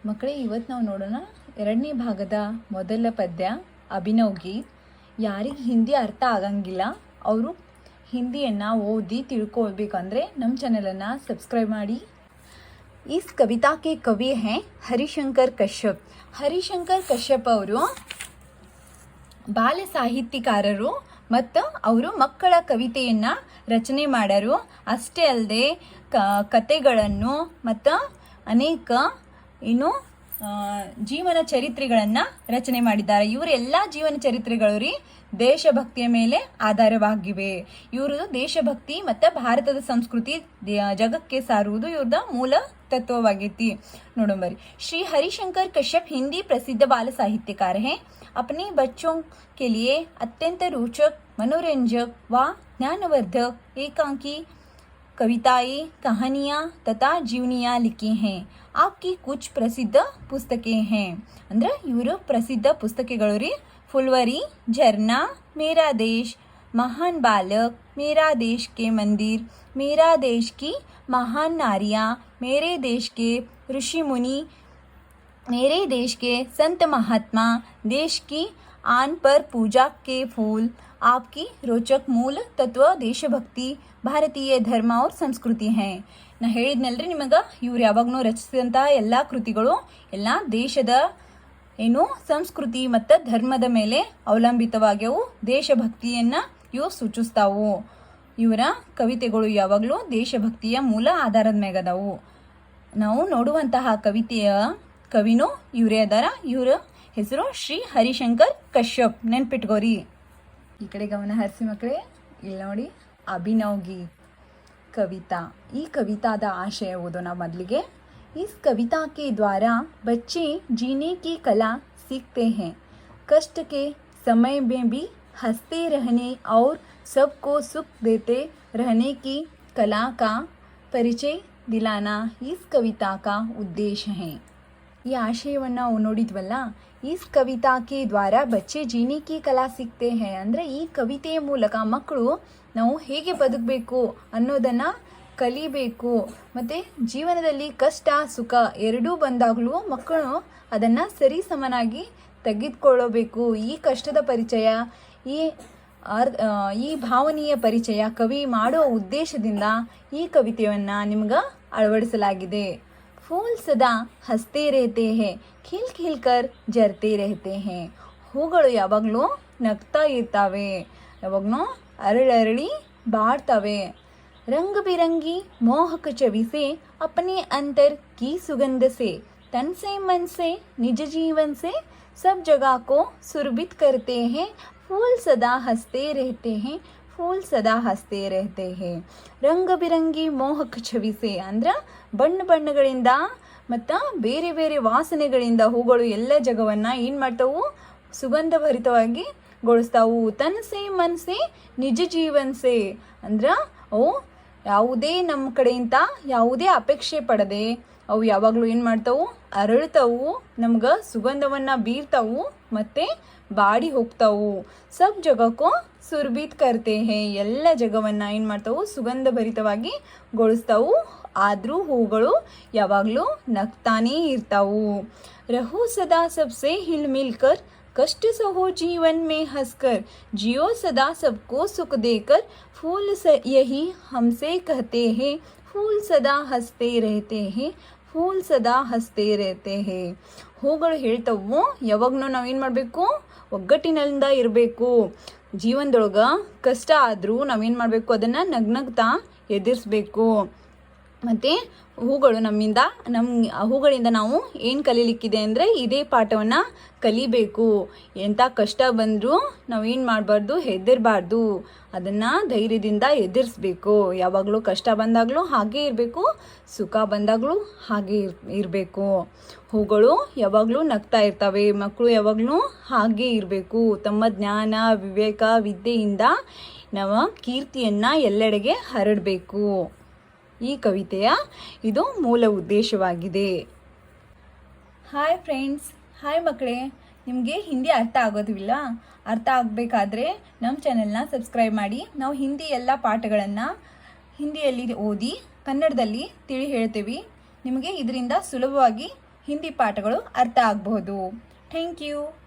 ಮಕ್ಕಳೇ, ಇವತ್ತು ನಾವು ನೋಡೋಣ ಎರಡನೇ ಭಾಗದ ಮೊದಲ ಪದ್ಯ ಅಭಿನವ್ ಗೀತ್. ಯಾರಿಗೆ ಹಿಂದಿ ಅರ್ಥ ಆಗಂಗಿಲ್ಲ ಅವರು ಹಿಂದಿಯನ್ನು ಓದಿ ತಿಳ್ಕೊಳ್ಬೇಕಂದ್ರೆ ನಮ್ಮ ಚಾನೆಲನ್ನು ಸಬ್ಸ್ಕ್ರೈಬ್ ಮಾಡಿ. इस कविता के कवि हैं हरिशंकर कश्यप. हरिशंकर कश्यप ಅವರು ಬಾಲ ಸಾಹಿತ್ಯಕಾರರು ಮತ್ತು ಅವರು ಮಕ್ಕಳ ಕವಿತೆಯನ್ನು ರಚನೆ ಮಾಡ್ಯಾರು. ಅಷ್ಟೇ ಅಲ್ಲದೆ ಕತೆಗಳನ್ನು ಮತ್ತು ಅನೇಕ ಜೀವನ ಚರಿತ್ರೆಗಳನ್ನು ರಚನೆ ಮಾಡಿದ್ದಾರೆ. ಇವರೆಲ್ಲ ಜೀವನ ಚರಿತ್ರೆಗಳು ರೀ ದೇಶಭಕ್ತಿಯ ಮೇಲೆ ಆಧಾರವಾಗಿವೆ. ಇವರು ದೇಶಭಕ್ತಿ ಮತ್ತು ಭಾರತದ ಸಂಸ್ಕೃತಿ ಜಗಕ್ಕೆ ಸಾರುವುದು ಇವ್ರದ ಮೂಲ तत्ववागीती नोडंबरी. श्री हरिशंकर कश्यप हिंदी प्रसिद्ध बाल साहित्यकार हैं. अपने बच्चों के लिए अत्यंत रोचक, मनोरंजक व ज्ञानवर्धक एकांकी कविताएं, कहानियाँ तथा जीवनियाँ लिखी हैं. आपकी कुछ प्रसिद्ध पुस्तकें हैं. अंदर इವರು ಪ್ರಸಿದ್ಧ ಪುಸ್ತಕಗಳು ರೀ फुलवरी, झरना, मेरा देश, महान बालक, मेरा देश के मंदिर, मेरा देश की महान नारियाँ, मेरे देश के ऋषि मुनि, मेरे देश के संत महात्मा, देश की आन पर पूजा के फूल, आपकी रोचक मूल तत्व देशभक्ति, ಭಾರತೀಯ ಧರ್ಮ और ಸಂಸ್ಕೃತಿ हैं. ನಾ ಹೇಳಿದ್ನಲ್ರಿ ನಿಮಗೆ, ಇವ್ರು ಯಾವಾಗಲೂ ರಚಿಸಿದಂತಹ ಎಲ್ಲ ಕೃತಿಗಳು ಎಲ್ಲ ದೇಶದ ಸಂಸ್ಕೃತಿ ಮತ್ತು ಧರ್ಮದ ಮೇಲೆ ಅವಲಂಬಿತವಾಗ್ಯವು. ದೇಶಭಕ್ತಿಯನ್ನು ಇವು ಸೂಚಿಸ್ತಾವು. ಇವರ ಕವಿತೆಗಳು ಯಾವಾಗಲೂ ದೇಶಭಕ್ತಿಯ ಮೂಲ ಆಧಾರದ ಮ್ಯಾಗದವು. ನಾವು ನೋಡುವಂತಹ ಕವಿತೆಯ ಕವಿನೂ ಇವರೇ ಅದಾರ. ಇವರ ಹೆಸರು ಶ್ರೀ ಹರಿಶಂಕರ್ ಕಶ್ಯಪ್. ನೆನ್ಪಿಟ್ಕೋರಿ. ಈ ಕಡೆ ಗಮನ ಹರಿಸಿ ಮಕ್ಕಳೇ. ಇಲ್ಲಿ ನೋಡಿ, ಅಭಿನವ್ ಗೀತ್ ಕವಿತಾ. ಈ ಕವಿತಾದ ಆಶಯ ಓದೋಣ ಮೊದಲಿಗೆ. इस कविता के द्वारा बच्चे जीने की कला सीखते हैं. कष्ट के समय में भी हंसते रहने और सबको सुख देते रहने की कला का परिचय दिलाना इस कविता का उद्देश्य है. ಈ ಆಶಯವನ್ನು ನೋಡಿದ್ವಲ್ಲ. ಇಸ್ ಕವಿತಾಕ್ಕೆ ದ್ವಾರ ಬಚ್ಚೆ ಜೀನಿ ಕಿ ಕಲಾ ಸಿಕ್ತೆ ಹೇ ಅಂದರೆ ಈ ಕವಿತೆಯ ಮೂಲಕ ಮಕ್ಕಳು ನಾವು ಹೇಗೆ ಬದುಕಬೇಕು ಅನ್ನೋದನ್ನು ಕಲಿಬೇಕು. ಮತ್ತು ಜೀವನದಲ್ಲಿ ಕಷ್ಟ ಸುಖ ಎರಡೂ ಬಂದಾಗಲೂ ಮಕ್ಕಳು ಅದನ್ನು ಸರಿ ಸಮನಾಗಿ ತೆಗೆದುಕೊಳ್ಳಬೇಕು. ಈ ಕಷ್ಟದ ಪರಿಚಯ, ಈ ಭಾವನೆಯ ಪರಿಚಯ ಕವಿ ಮಾಡೋ ಉದ್ದೇಶದಿಂದ ಈ ಕವಿತೆಯನ್ನು ನಿಮ್ಗೆ ಅಳವಡಿಸಲಾಗಿದೆ. फूल सदा हंसते रहते हैं, खिल खिल कर ಜರ್ತೆ रहते हैं. ಹೂಗಳು ಯಾವಾಗಲೂ ನಗ್ತಾ ಇರ್ತಾವೆ, ಯಾವಾಗಲೂ ಅರಳರಳಿ ಬಾಡ್ತವೆ. रंग बिरंगी मोहक छवि से अपने अंतर की सुगंध से तन से मन से निज जीवन से सब जगह को सुरभित करते हैं. फूल सदा हंसते रहते हैं, फूल सदा हंसते रहते हैं. ರಂಗ ಬಿರಂಗಿ ಮೋಹಕ ಛವಿಸೆ ಅಂದ್ರೆ ಬಣ್ಣ ಬಣ್ಣಗಳಿಂದ ಮತ್ತು ಬೇರೆ ಬೇರೆ ವಾಸನೆಗಳಿಂದ ಹೂಗಳು ಎಲ್ಲ ಜಗವನ್ನು ಏನು ಮಾಡ್ತಾವು, ಸುಗಂಧಭರಿತವಾಗಿ ಗೊಳಿಸ್ತಾವು. ತನಸೆ ಮನಸೆ ನಿಜ ಜೀವನ್ಸೆ ಅಂದ್ರೆ ಅವು ಯಾವುದೇ ನಮ್ಮ ಕಡೆಯಿಂದ ಯಾವುದೇ ಅಪೇಕ್ಷೆ ಪಡದೆ ಅವು ಯಾವಾಗಲೂ ಏನು ಮಾಡ್ತಾವು, ಅರಳ್ತಾವು, ನಮ್ಗೆ ಸುಗಂಧವನ್ನು ಬೀರ್ತಾವು ಮತ್ತು ಬಾಡಿ ಹೋಗ್ತಾವು. ಸಬ್ ಜಗಕ್ಕೂ ಸುರ್ಬಿತ್ ಕರ್ತೆ ಹೇ ಎಲ್ಲ ಜಗವನ್ನು ಏನು ಮಾಡ್ತಾವು, ಸುಗಂಧಭರಿತವಾಗಿ ಗೊಳಿಸ್ತಾವು. ಆದರೂ ಹೂಗಳು ಯಾವಾಗಲೂ ನಗ್ತಾನೇ ಇರ್ತಾವು. ರಹು ಸದಾ ಸಬ್ಸೆ ಹಿಲ್ ಮಿಲ್ಕರ್ कष्ट सहो जीवन में हंसकर जियो सदा सबको सुख देकर फूल यही हमसे कहते हैं फूल सदा हंसते रहते हैं फूल सदा हंसते रहते हैं. ಹೂಗಳು ಹೇಳ್ತವು ಯಾವಾಗಲೂ ನಾವೇನು ಮಾಡಬೇಕು, ಒಗ್ಗಟ್ಟಿನಿಂದ ಇರಬೇಕು. ಜೀವನದೊಳಗೆ ಕಷ್ಟ ಆದರೂ ನಾವೇನು ಮಾಡಬೇಕು, ಅದನ್ನು ನಗ್ನಗ್ತಾ ಎದುರಿಸ್ಬೇಕು. ಮತ್ತು ಹೂಗಳು ಹೂಗಳಿಂದ ನಾವು ಏನು ಕಲೀಲಿಕ್ಕಿದೆ ಅಂದರೆ ಇದೇ ಪಾಠವನ್ನು ಕಲಿಬೇಕು. ಎಂಥ ಕಷ್ಟ ಬಂದರೂ ನಾವೇನು ಮಾಡಬಾರ್ದು, ಹೆದರಬಾರ್ದು, ಅದನ್ನು ಧೈರ್ಯದಿಂದ ಎದುರಿಸ್ಬೇಕು. ಯಾವಾಗಲೂ ಕಷ್ಟ ಬಂದಾಗಲೂ ಹಾಗೇ ಇರಬೇಕು, ಸುಖ ಬಂದಾಗಲೂ ಹಾಗೇ ಇರಬೇಕು. ಹೂಗಳು ಯಾವಾಗಲೂ ನಗ್ತಾ ಇರ್ತವೆ, ಮಕ್ಕಳು ಯಾವಾಗಲೂ ಹಾಗೇ ಇರಬೇಕು. ತಮ್ಮ ಜ್ಞಾನ ವಿವೇಕ ವಿದ್ಯೆಯಿಂದ ನಾವು ಕೀರ್ತಿಯನ್ನು ಎಲ್ಲೆಡೆಗೆ ಹರಡಬೇಕು. ಈ ಕವಿತೆಯ ಇದು ಮೂಲ ಉದ್ದೇಶವಾಗಿದೆ. ಹಾಯ್ ಫ್ರೆಂಡ್ಸ್, ಹಾಯ್ ಮಕ್ಕಳೇ. ನಿಮಗೆ ಹಿಂದಿ ಅರ್ಥ ಆಗೋದಿಲ್ಲ, ಅರ್ಥ ಆಗಬೇಕಾದ್ರೆ ನಮ್ಮ ಚಾನೆಲ್ನ ಸಬ್ಸ್ಕ್ರೈಬ್ ಮಾಡಿ. ನಾವು ಹಿಂದಿ ಎಲ್ಲ ಪಾಠಗಳನ್ನು ಹಿಂದಿಯಲ್ಲಿ ಓದಿ ಕನ್ನಡದಲ್ಲಿ ತಿಳಿ ಹೇಳ್ತೀವಿ. ನಿಮಗೆ ಇದರಿಂದ ಸುಲಭವಾಗಿ ಹಿಂದಿ ಪಾಠಗಳು ಅರ್ಥ ಆಗಬಹುದು. Thank you.